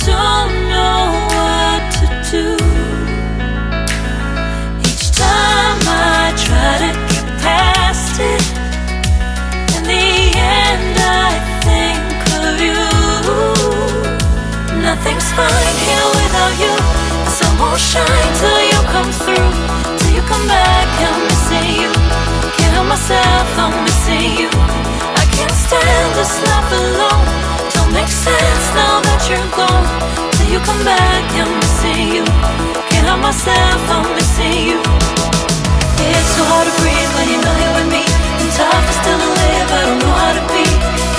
don't know what to do. Each time I try to get past it, in the end I think of you. Nothing's fine here without you. The sun won't shine till you come through. Till you come back, I'm missing you. Can't help myself, I'm missing you. I can't stand this life alone. Don't make sense now that you're gone. Till you come back, I'm missing you. Can't help myself, I'm missing you. It's so hard to breathe when you're not here with me. And tough is still to live, I don't know how to be.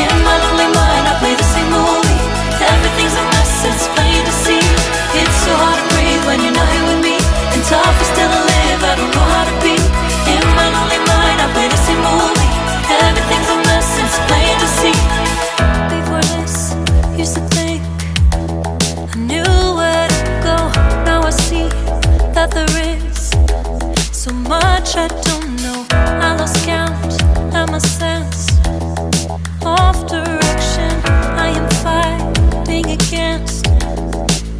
In my lonely mind, I play the same movie. Everything's a mess, it's plain to see. It's so hard to breathe when you're not here with me. And tough is still to live, I don't know how to be. In my lonely mind, I play the same movie. Everything's a mess, it's plain to see. Before this, used to think I knew where to go. Now I see that there is so much I don't know. I lost count and my sense of direction. I am fighting against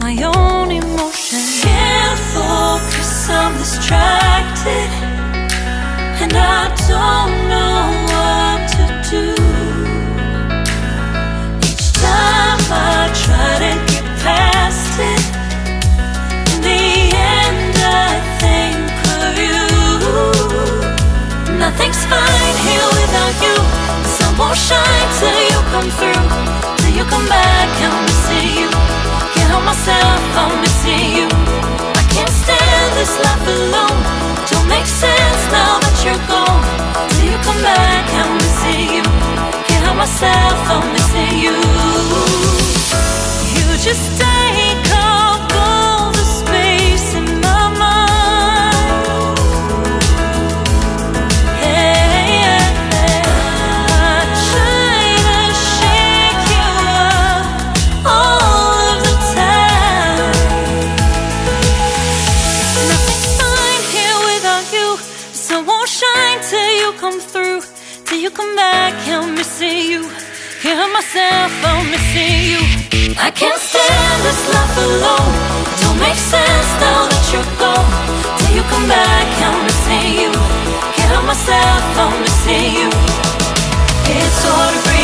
my own emotion. Can't focus, I'm distracted, and I don't know what to do. Each time I try to get past it, in the end I think of you. Nothing's fine here without you. The sun won't shine till you come through. Till you come back, I'm missing you. Can't help myself, I'm missing you. I can't stand this life alone. Don't make sense now that you're gone. Till you come back, I'm missing you. Can't help myself, I'm missing you. You just take up all the space in my mind. Yeah, I try to shake you up all of the time. Nothing's fine here without you. The sun won't shine till you come through. Till you come back, I'm missing you. Can't help myself, I'm missing you. I can't stand this life alone. Don't make sense now that you're gone. Till you come back, I'm missing you. Can't help myself, I'm missing you. It's so hard to breathe